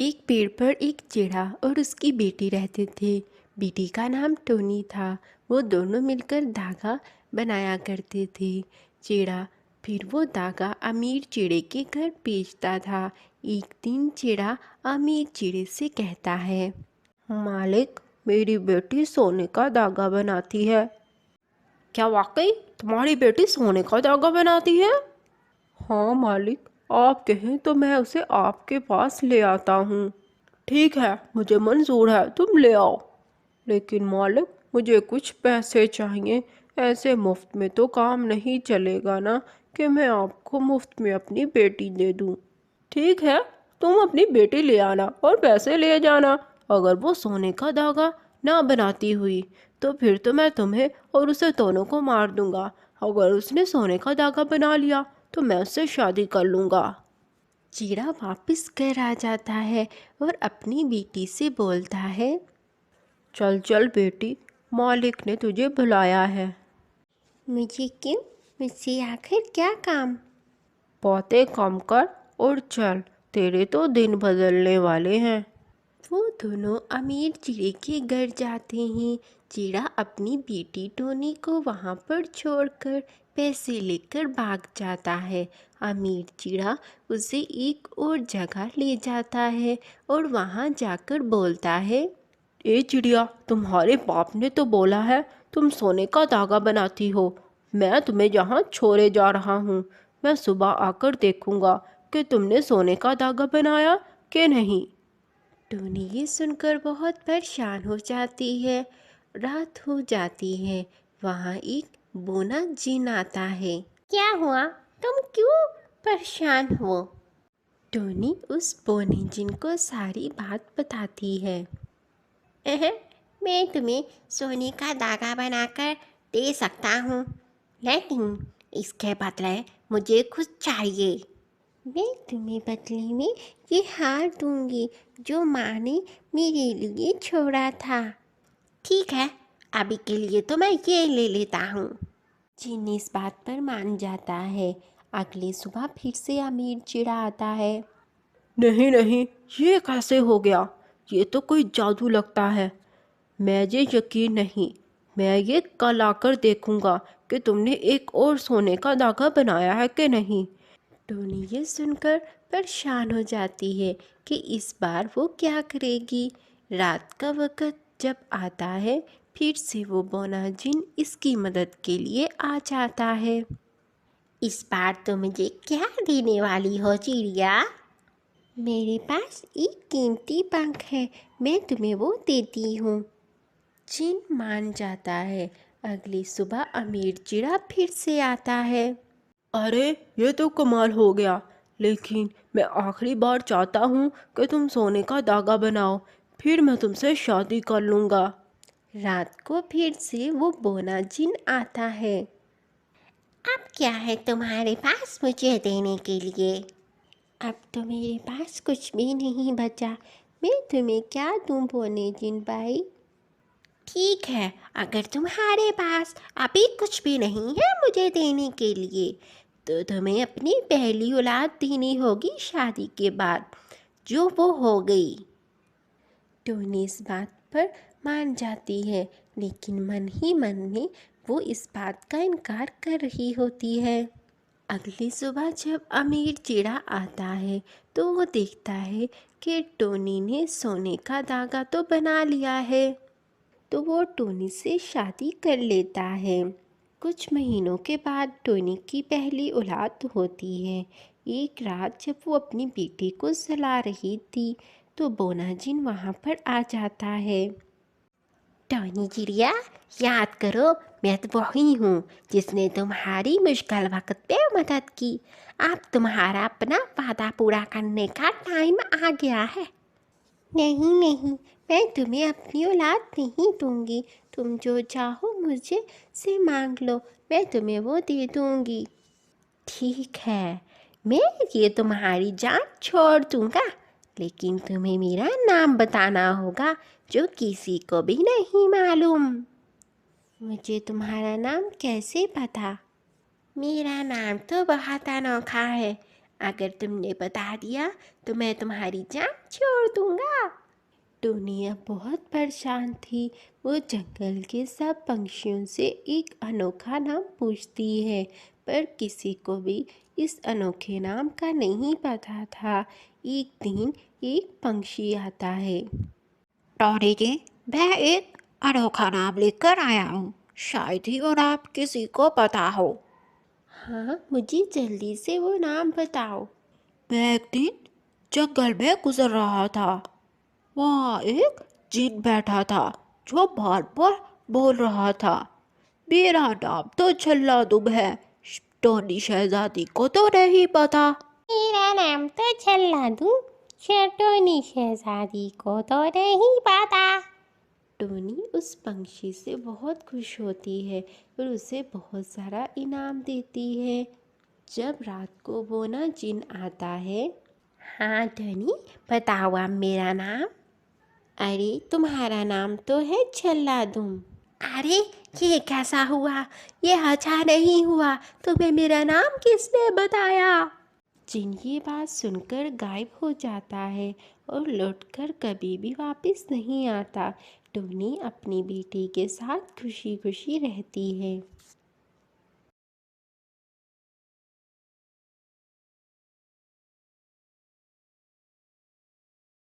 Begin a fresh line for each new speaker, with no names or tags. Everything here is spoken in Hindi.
एक पेड़ पर एक चिड़ा और उसकी बेटी रहते थे। बेटी का नाम टोनी था। वो दोनों मिलकर धागा बनाया करते थे। चिड़ा फिर वो धागा अमीर चिड़े के घर बेचता था। एक दिन चिड़ा अमीर चिड़े से कहता है,
मालिक, मेरी बेटी सोने का धागा बनाती है।
क्या वाकई तुम्हारी बेटी सोने का धागा बनाती है?
हाँ मालिक, आप कहें तो मैं उसे आपके पास ले आता हूँ।
ठीक है, मुझे मंजूर है, तुम ले आओ।
लेकिन मालिक, मुझे कुछ पैसे चाहिए। ऐसे मुफ्त में तो काम नहीं चलेगा ना कि मैं आपको मुफ्त में अपनी बेटी दे दूँ।
ठीक है, तुम अपनी बेटी ले आना और पैसे ले जाना। अगर वो सोने का धागा ना बनाती हुई तो फिर तो मैं तुम्हें और उसे दोनों को मार दूंगा। अगर उसने सोने का धागा बना लिया तो मैं उससे शादी कर लूँगा। चिड़ा वापस घर आ जाता है और अपनी बेटी से बोलता है,
चल चल बेटी, मालिक ने तुझे बुलाया है।
मुझे क्यों? मुझसे आखिर क्या काम?
बातें कम कर और चल, तेरे तो दिन बदलने वाले हैं।
वो दोनों अमीर चिड़े के घर जाते हैं। चिड़ा अपनी बेटी टोनी को वहाँ पर छोड़कर पैसे लेकर भाग जाता है। अमीर चिड़ा उसे एक और जगह ले जाता है और वहाँ जाकर बोलता है,
ए चिड़िया, तुम्हारे बाप ने तो बोला है तुम सोने का धागा बनाती हो। मैं तुम्हें यहाँ छोड़े जा रहा हूँ। मैं सुबह आकर देखूंगा कि तुमने सोने का धागा बनाया कि नहीं।
टोनी ये सुनकर बहुत परेशान हो जाती है। रात हो जाती है। वहाँ एक बोना जिन आता है। क्या हुआ? तुम क्यों परेशान हो? टोनी उस बोने जिन को सारी बात बताती है। मैं तुम्हें सोने का धागा बनाकर दे सकता हूँ, लेकिन इसके बदले मुझे कुछ चाहिए। मैं तुम्हें बदले में ये हार दूंगी जो माँ ने मेरे लिए छोड़ा था। ठीक है, अभी के लिए तो मैं ये ले लेता हूँ। जिन इस बात पर मान जाता है। अगली सुबह फिर से अमीर चिड़ा आता है।
नहीं नहीं, ये कैसे हो गया? ये तो कोई जादू लगता है। मैं ये यकीन नहीं। मैं ये कल आकर देखूंगा कि तुमने एक और सोने का धागा बनाया है कि नहीं।
टोनी ये सुनकर परेशान हो जाती है कि इस बार वो क्या करेगी। रात का वक़्त जब आता है फिर से वो बौना जिन इसकी मदद के लिए आ जाता है। इस बार तो मुझे क्या देने वाली हो चिड़िया? मेरे पास एक कीमती पंख है, मैं तुम्हें वो देती हूँ। जिन मान जाता है। अगली सुबह अमीर चिड़ा फिर से आता है।
अरे, ये तो कमाल हो गया। लेकिन मैं आखिरी बार चाहता हूँ कि तुम सोने का धागा बनाओ, फिर मैं तुमसे शादी कर लूँगा।
रात को फिर से वो बोना जिन आता है। अब क्या है तुम्हारे पास मुझे देने के लिए? अब तो मेरे पास कुछ भी नहीं बचा। मैं तुम्हें क्या दूँ बोने जिन भाई? ठीक है, अगर तुम्हारे पास अभी कुछ भी नहीं है मुझे देने के लिए तो तुम्हें अपनी पहली औलाद देनी होगी शादी के बाद, जो वो हो गई। टोनी इस बात पर मान जाती है, लेकिन मन ही मन में वो इस बात का इनकार कर रही होती है। अगली सुबह जब अमीर चिड़ा आता है तो वो देखता है कि टोनी ने सोने का धागा तो बना लिया है, तो वो टोनी से शादी कर लेता है। कुछ महीनों के बाद टोनी की पहली औलाद होती है। एक रात जब वो अपनी बेटी को सुला रही थी तो बोना जिन वहाँ पर आ जाता है। टॉनी चिड़िया, याद करो, मैं तो वही हूँ जिसने तुम्हारी मुश्किल वक्त पे मदद की। अब तुम्हारा अपना वादा पूरा करने का टाइम आ गया है। नहीं नहीं, मैं तुम्हें अपनी औलाद नहीं दूंगी। तुम जो चाहो मुझे से मांग लो, मैं तुम्हें वो दे दूंगी। ठीक है, मैं ये तुम्हारी जान छोड़ दूंगा, लेकिन तुम्हें मेरा नाम बताना होगा जो किसी को भी नहीं मालूम। मुझे तुम्हारा नाम कैसे पता? मेरा नाम तो बहुत अनोखा है। अगर तुमने बता दिया तो मैं तुम्हारी जान छोड़ दूंगा। टोनी अब बहुत परेशान थी। वो जंगल के सब पंछियों से एक अनोखा नाम पूछती है, पर किसी को भी इस अनोखे नाम का नहीं पता था। एक दिन एक पंछी आता है।
टॉनी जी, मैं एक अनोखा नाम लेकर आया हूँ। शायद ही वो नाम किसी को पता हो।
हाँ, मुझे जल्दी से वो नाम बताओ।
मैं एक दिन जंगल में गुजर रहा था। वहाँ एक जिन बैठा था जो बार बार बोल रहा था, मेरा नाम तो छल्लादुम है। टोनी शहजादी को तो नहीं पता।
मेरा नाम तो छल्लादुम, टोनी शहजादी को तो नहीं पता। टोनी उस पंछी से बहुत खुश होती है और उसे बहुत सारा इनाम देती है। जब रात को बोना जिन आता है। हाँ टोनी, बताओ अब मेरा नाम। अरे तुम्हारा नाम तो है छल्लादुम। अरे ये कैसा हुआ? ये अच्छा नहीं हुआ। तुम्हें मेरा नाम किसने बताया? जिन ये बात सुनकर गायब हो जाता है और लौटकर कभी भी वापस नहीं आता। टोनी अपनी बेटी के साथ खुशी खुशी रहती है।